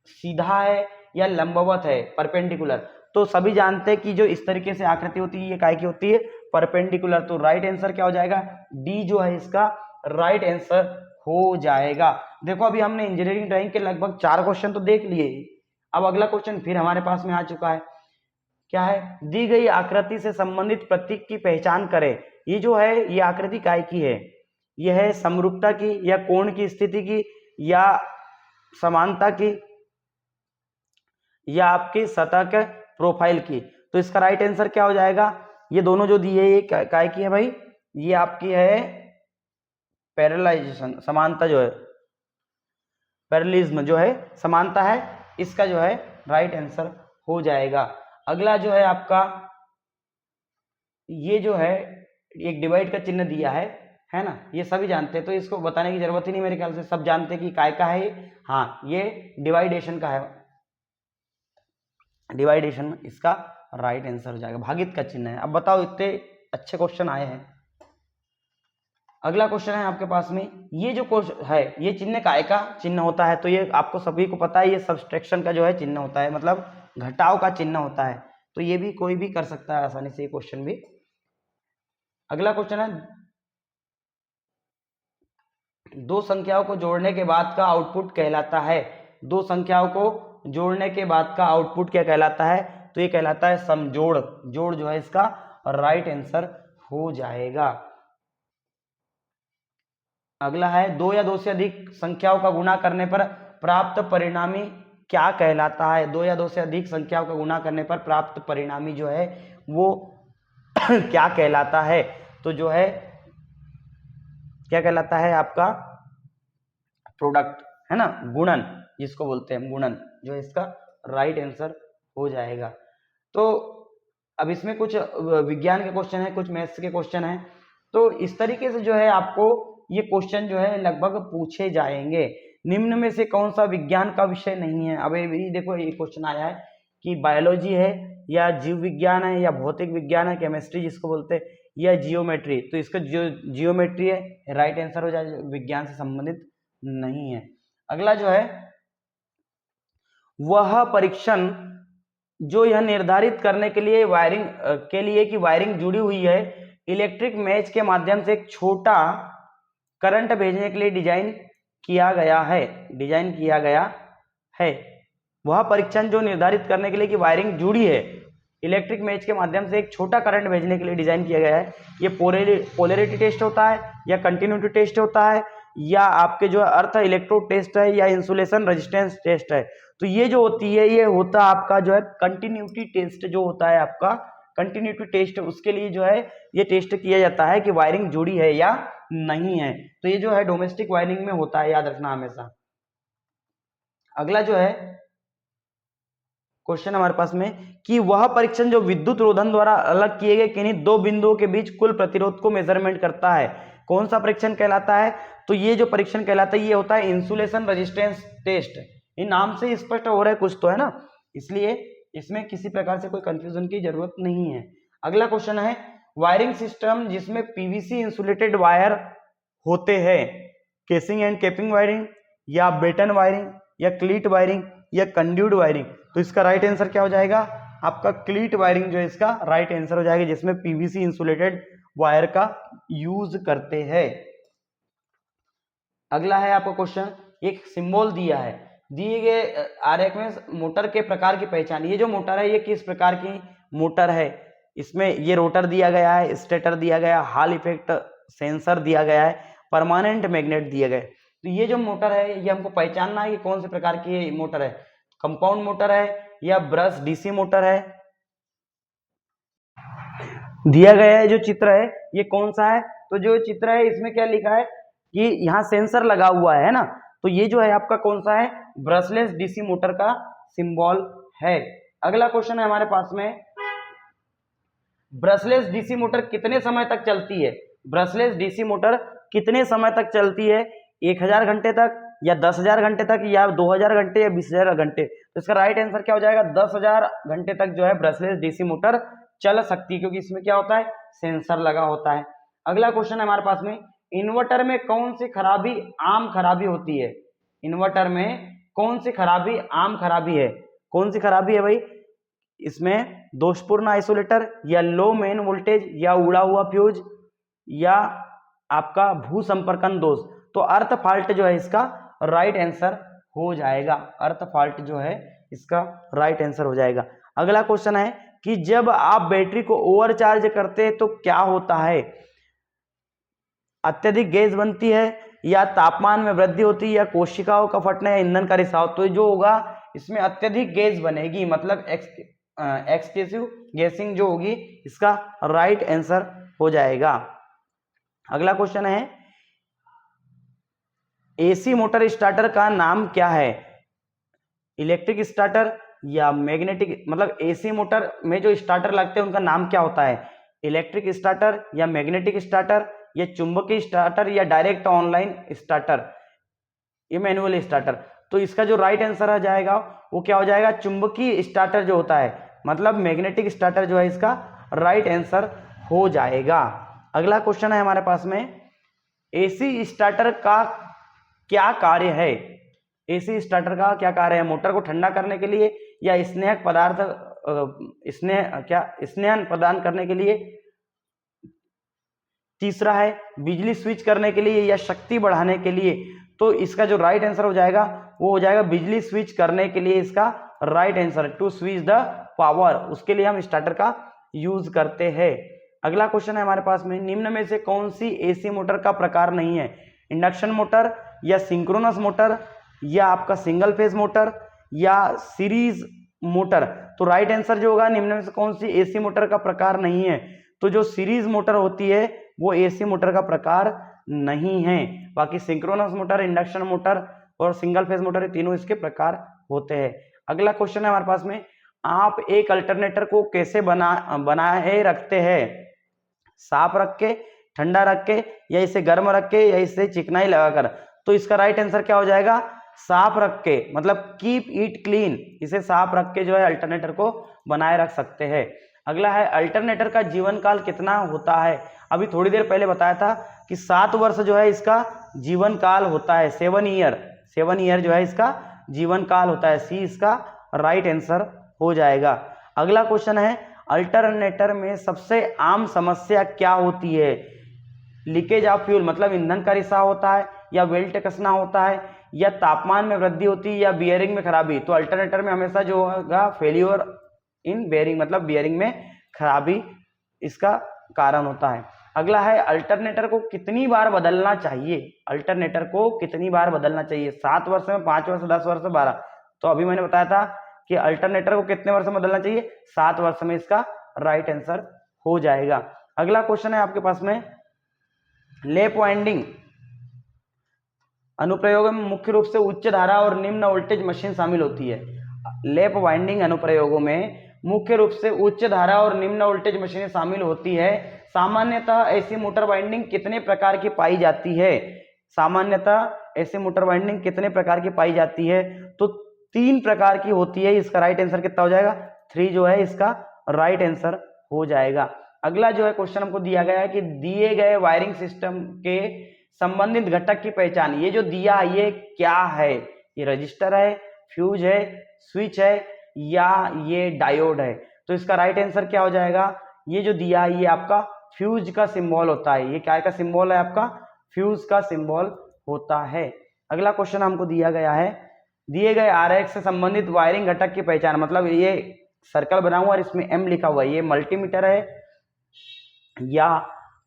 सीधा है, या लंबवत है, परपेंडिकुलर। तो सभी जानते हैं कि जो इस तरीके से आकृति होती है ये काय की होती है, परपेंडिकुलर। तो राइट आंसर क्या हो जाएगा, डी जो है इसका राइट आंसर हो जाएगा। देखो अभी हमने इंजीनियरिंग ड्राइंग के लगभग 4 क्वेश्चन तो देख लिए। अब अगला क्वेश्चन फिर हमारे पास में आ चुका है, क्या है, दी गई आकृति से संबंधित प्रतीक की पहचान करें। ये जो है ये आकृति काय की है, यह है समरूपता की, या कोण की स्थिति की, या समानता की, या आपकी सतह के प्रोफाइल की। तो इसका राइट आंसर क्या हो जाएगा, ये दोनों जो दिए ये काय की है भाई, ये आपकी है पैरेलाइजेशन, समानता जो है, पैरेलिज्म जो है समानता है, इसका जो है राइट आंसर हो जाएगा। अगला जो है आपका, ये जो है एक डिवाइड का चिन्ह दिया है ना, ये सभी जानते हैं तो इसको बताने की जरूरत ही नहीं, मेरे ख्याल से सब जानते हैं कि काय का है ये। हाँ, ये डिवाइडेशन का है, डिवाइडेशन इसका राइट आंसर हो जाएगा, भागित का चिन्ह है। अब बताओ, इतने अच्छे क्वेश्चन आए हैं। अगला क्वेश्चन है आपके पास में, ये जो क्वेश्चन है ये चिन्ह काय का चिन्ह होता है, तो ये आपको सभी को पता है, ये सब्सट्रैक्शन का जो है चिन्ह होता है, मतलब घटाव का चिन्ह होता है, तो ये भी कोई भी कर सकता है आसानी से ये क्वेश्चन भी। अगला क्वेश्चन है, दो संख्याओं को जोड़ने के बाद का आउटपुट कहलाता है, दो संख्याओं को जोड़ने के बाद का आउटपुट क्या कहलाता है, तो ये कहलाता है समजोड़, जोड़ जो है इसका राइट आंसर हो जाएगा। अगला है, दो या दो से अधिक संख्याओं का गुणा करने पर प्राप्त परिणामी क्या कहलाता है, दो या दो से अधिक संख्याओं का गुणा करने पर प्राप्त परिणामी जो है वो क्या कहलाता है, तो जो है क्या कहलाता है आपका प्रोडक्ट, है ना, गुणन जिसको बोलते हैं, गुणन जो इसका राइट आंसर हो जाएगा। तो अब इसमें कुछ विज्ञान के क्वेश्चन है, कुछ मैथ्स के क्वेश्चन है, तो इस तरीके से जो है आपको ये क्वेश्चन जो है लगभग पूछे जाएंगे। निम्न में से कौन सा विज्ञान का विषय नहीं है, अब ये देखो ये क्वेश्चन आया है कि बायोलॉजी है या जीव विज्ञान है या भौतिक विज्ञान है, केमिस्ट्री जिसको बोलते हैं, या जियोमेट्री, तो इसका जियोमेट्री है राइट आंसर हो जाएगा, विज्ञान से संबंधित नहीं है। अगला जो है, वह परीक्षण जो यह निर्धारित करने के लिए वायरिंग के लिए कि वायरिंग जुड़ी हुई है, इलेक्ट्रिक मैच के माध्यम से एक छोटा करंट भेजने के लिए डिजाइन किया गया है, वह परीक्षण जो निर्धारित करने के लिए कि वायरिंग जुड़ी है, इलेक्ट्रिक मैच के माध्यम से एक छोटा करंट भेजने के लिए डिजाइन किया गया है, ये पोलैरिटी टेस्ट होता है या कंटिन्यूटी टेस्ट होता है या आपके जो अर्थ इलेक्ट्रोड टेस्ट है या इंसुलेशन रेजिस्टेंस टेस्ट है, तो ये जो होती है ये होता है आपका जो है कंटिन्यूटी टेस्ट, जो होता है आपका कंटिन्यूटी टेस्ट, उसके लिए जो है ये टेस्ट किया जाता है कि वायरिंग जुड़ी है या नहीं है, तो ये जो है डोमेस्टिक वायरिंग में होता है, याद रखना हमेशा। अगला जो है क्वेश्चन हमारे पास में कि वह परीक्षण जो विद्युत रोधन द्वारा अलग किए गए किन्हीं दो बिंदुओं के बीच कुल प्रतिरोध को मेजरमेंट करता है, कौन सा परीक्षण कहलाता है, तो ये जो परीक्षण कहलाता है ये होता है इंसुलेशन रेजिस्टेंस टेस्ट। इन नाम से स्पष्ट हो रहा है कुछ तो, है ना, इसलिए इसमें किसी प्रकार से कोई कंफ्यूजन की जरूरत नहीं है। अगला क्वेश्चन है, वायरिंग सिस्टम जिसमें पीवीसी इंसुलेटेड वायर होते हैं, केसिंग एंड केपिंग वायरिंग या बेटन वायरिंग या क्लीट वायरिंग या कंड्यूड वायरिंग, तो इसका राइट आंसर क्या हो जाएगा आपका क्लीट वायरिंग जो है इसका राइट आंसर हो जाएगा, जिसमें पीवीसी इंसुलेटेड वायर का यूज करते हैं। अगला है आपका क्वेश्चन, एक सिंबल दिया है, दिए गए आरेख में मोटर के प्रकार की पहचान, ये जो मोटर है ये किस प्रकार की मोटर है, इसमें ये रोटर दिया गया है, स्टेटर दिया गया, हॉल इफेक्ट सेंसर दिया गया है, परमानेंट मैग्नेट दिए गए, तो ये जो मोटर है ये हमको पहचानना है कि कौन से प्रकार की मोटर है, कंपाउंड मोटर है या ब्रश डीसी मोटर है। दिया गया है जो चित्र है ये कौन सा है, तो जो चित्र है इसमें क्या लिखा है कि यहाँ सेंसर लगा हुआ है ना, तो ये जो है आपका कौन सा है, ब्रशलेस डीसी मोटर का सिंबल है। अगला क्वेश्चन है हमारे पास में, ब्रशलेस डीसी मोटर कितने समय तक चलती है, ब्रशलेस डीसी मोटर कितने समय तक चलती है, 1000 घंटे तक या 10,000 घंटे तक या 2000 घंटे या 20,000 घंटे, तो इसका राइट आंसर क्या हो जाएगा 10,000 घंटे तक जो है ब्रशलेस डीसी मोटर चल सकती है, क्योंकि इसमें क्या होता है सेंसर लगा होता है। अगला क्वेश्चन है हमारे पास में, इन्वर्टर में कौन सी खराबी आम खराबी होती है, इन्वर्टर में कौन सी खराबी आम खराबी है, कौन सी खराबी है भाई, इसमें दोषपूर्ण आइसोलेटर या लो मेन वोल्टेज या उड़ा हुआ फ्यूज या आपका भू संपर्कन दोष, तो अर्थ फॉल्ट जो है इसका राइट आंसर हो जाएगा, अर्थ फॉल्ट जो है इसका राइट आंसर हो जाएगा। अगला क्वेश्चन है कि जब आप बैटरी को ओवरचार्ज करते हैं तो क्या होता है, अत्यधिक गैस बनती है या तापमान में वृद्धि होती है या कोशिकाओं का फटना या ईंधन का रिसाव, तो जो होगा इसमें अत्यधिक गैस बनेगी, मतलब एक्सटेसिव गैसिंग जो होगी इसका राइट आंसर हो जाएगा। अगला क्वेश्चन है एसी मोटर स्टार्टर का नाम क्या है? इलेक्ट्रिक स्टार्टर या मैग्नेटिक, मतलब एसी मोटर में जो स्टार्टर लगते हैं उनका नाम क्या होता है? इलेक्ट्रिक स्टार्टर या मैग्नेटिक स्टार्टर या चुंबकीय स्टार्टर या डायरेक्ट ऑनलाइन स्टार्टर या मैनुअल स्टार्टर? तो इसका जो राइट आंसर आ जाएगा वो क्या हो जाएगा? चुंबकीय स्टार्टर जो होता है, मतलब मैग्नेटिक स्टार्टर जो है इसका राइट आंसर हो जाएगा। अगला क्वेश्चन है हमारे पास में, एसी स्टार्टर का क्या कार्य है? एसी स्टार्टर का क्या कार्य है? मोटर को ठंडा करने के लिए या स्नेहक पदार्थ स्नेहन प्रदान करने के लिए? तीसरा है बिजली स्विच करने के लिए या शक्ति बढ़ाने के लिए? तो इसका जो राइट आंसर हो जाएगा वो हो जाएगा बिजली स्विच करने के लिए इसका right answer, to switch the power, उसके लिए हम स्टार्टर का यूज करते हैं। अगला क्वेश्चन है हमारे पास में, निम्न में से कौन सी एसी मोटर का प्रकार नहीं है? इंडक्शन मोटर या सिंक्रोनस मोटर या आपका सिंगल फेज मोटर या सीरीज मोटर? तो राइट आंसर जो होगा निम्न में से कौन सी एसी मोटर का प्रकार नहीं है? तो जो सीरीज मोटर होती है वो एसी मोटर का प्रकार नहीं है। बाकी सिंक्रोनस मोटर, इंडक्शन मोटर और सिंगल फेज मोटर, तीनों इसके प्रकार होते हैं। अगला क्वेश्चन है हमारे पास में, आप एक अल्टरनेटर को कैसे बनाए रखते हैं? साफ रख के, ठंडा रख के, या इसे गर्म रख के, या इसे चिकनाई लगाकर? तो इसका राइट आंसर क्या हो जाएगा? साफ रख के, मतलब कीप इट क्लीन, इसे साफ रख के जो है अल्टरनेटर को बनाए रख सकते हैं। अगला है, अल्टरनेटर का जीवन काल कितना होता है? अभी थोड़ी देर पहले बताया था कि 7 वर्ष जो है इसका जीवन काल होता है, 7 ईयर जो है इसका जीवन काल होता है। सी इसका राइट आंसर हो जाएगा। अगला क्वेश्चन है, अल्टरनेटर में सबसे आम समस्या क्या होती है? लीकेज ऑफ फ्यूल, मतलब ईंधन का रिसाव होता है, या बेल्ट कसना होता है, या तापमान में वृद्धि होती है, या बियरिंग में खराबी? तो अल्टरनेटर में हमेशा जो होगा फेल्योर इन बेयरिंग, मतलब बियरिंग में खराबी इसका कारण होता है। अगला है, अल्टरनेटर को कितनी बार बदलना चाहिए? अल्टरनेटर को कितनी बार बदलना चाहिए? 7 वर्ष में, 5 वर्ष, 10 वर्ष, 12? तो अभी मैंने बताया था कि अल्टरनेटर को कितने वर्ष में बदलना चाहिए? 7 वर्ष में इसका राइट आंसर हो जाएगा। अगला क्वेश्चन है आपके पास में, लैप वाइंडिंग अनुप्रयोग में मुख्य रूप से उच्च धारा और निम्न वोल्टेज मशीन शामिल होती है। लैप वाइंडिंग अनुप्रयोगों में मुख्य रूप से उच्च धारा और निम्न वोल्टेज मशीनें शामिल होती है। सामान्यतः ऐसी मोटर वाइंडिंग कितने प्रकार की पाई जाती है? सामान्यतः ऐसी मोटर वाइंडिंग कितने प्रकार की पाई जाती है? तो 3 प्रकार की होती है। इसका राइट आंसर कितना हो जाएगा? 3 जो है इसका राइट आंसर हो जाएगा। अगला जो है क्वेश्चन हमको दिया गया है कि दिए गए वायरिंग सिस्टम के संबंधित घटक की पहचान। ये जो दिया ये क्या है? ये रजिस्टर है, फ्यूज है, स्विच है, या ये डायोड है? तो इसका राइट आंसर क्या हो जाएगा? ये जो दिया है ये आपका फ्यूज का सिंबल होता है। ये क्या का सिंबल है? आपका फ्यूज का सिंबल होता है। अगला क्वेश्चन हमको दिया गया है, दिए गए आरेख से संबंधित वायरिंग घटक की पहचान। मतलब ये सर्कल बना हुआ और इसमें एम लिखा हुआ है, ये मल्टीमीटर है, या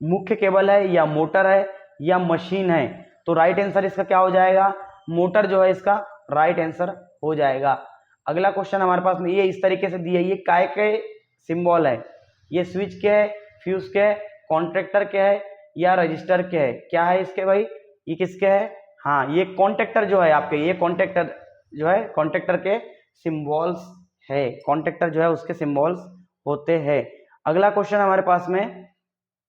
मुख्य केबल है, या मोटर है, या मशीन है? तो राइट आंसर इसका क्या हो जाएगा? मोटर जो है इसका राइट आंसर हो जाएगा। अगला क्वेश्चन हमारे पास में ये इस तरीके से दिया है, ये काय के सिंबल है? ये स्विच के है, फ्यूज के है, कॉन्ट्रैक्टर के है, या रजिस्टर के है? क्या है इसके भाई? ये किसके है? हाँ, ये कॉन्ट्रैक्टर जो है आपके, ये कॉन्ट्रैक्टर जो है कॉन्ट्रैक्टर के सिंबल्स है। कॉन्ट्रैक्टर जो है उसके सिंबल्स होते हैं। अगला क्वेश्चन हमारे पास में,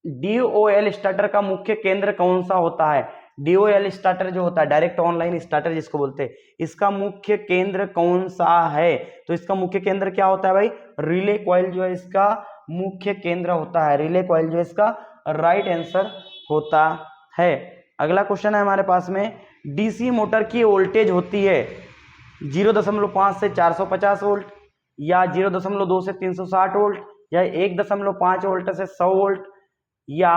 DOL स्टार्टर का मुख्य केंद्र कौन सा होता है? DOL स्टार्टर जो होता है, डायरेक्ट ऑनलाइन स्टार्टर जिसको बोलते हैं, इसका मुख्य केंद्र कौन सा है? तो इसका मुख्य केंद्र क्या होता है भाई? रिले कॉइल जो है इसका मुख्य केंद्र होता है। रिले कॉइल जो है इसका राइट आंसर होता है। अगला क्वेश्चन है हमारे पास में, DC मोटर की वोल्टेज होती है 0.5 से 450 वोल्ट, या 0.2 से 360 वोल्ट, या 1.5 वोल्ट से 100 वोल्ट, या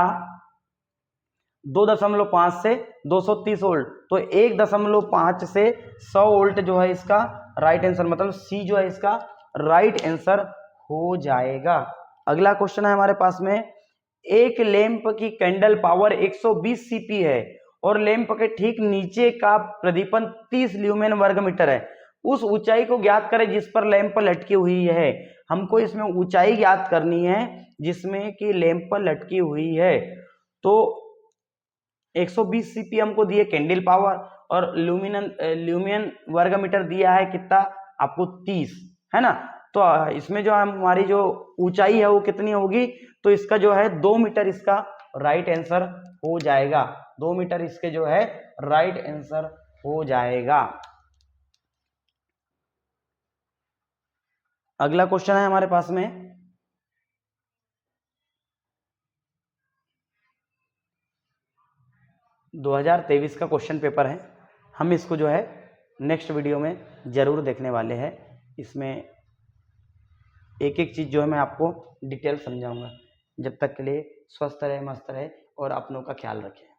2.5 से 230 वोल्ट? तो 1.5 से 100 वोल्ट जो है इसका राइट आंसर, मतलब सी जो है इसका राइट आंसर हो जाएगा। अगला क्वेश्चन है हमारे पास में, एक लैंप की कैंडल पावर 120 सीपी है और लैंप के ठीक नीचे का प्रदीपन 30 ल्यूमेन वर्ग मीटर है। उस ऊंचाई को ज्ञात करें जिस पर लैंप लटकी हुई है। हमको इसमें ऊंचाई ज्ञात करनी है जिसमें कि लैंप लटकी हुई है। तो 120 सीपी हमको दिए कैंडल पावर और ल्यूमियन वर्ग मीटर दिया है कितना आपको 30, है ना। तो इसमें जो हमारी जो ऊंचाई है वो कितनी होगी, तो इसका जो है 2 मीटर इसका राइट आंसर हो जाएगा। 2 मीटर इसके जो है राइट आंसर हो जाएगा। अगला क्वेश्चन है हमारे पास में 2023 का क्वेश्चन पेपर है। हम इसको जो है नेक्स्ट वीडियो में ज़रूर देखने वाले हैं। इसमें एक एक चीज़ जो है मैं आपको डिटेल समझाऊंगा। जब तक के लिए स्वस्थ रहे, मस्त रहे और अपनों का ख्याल रखें।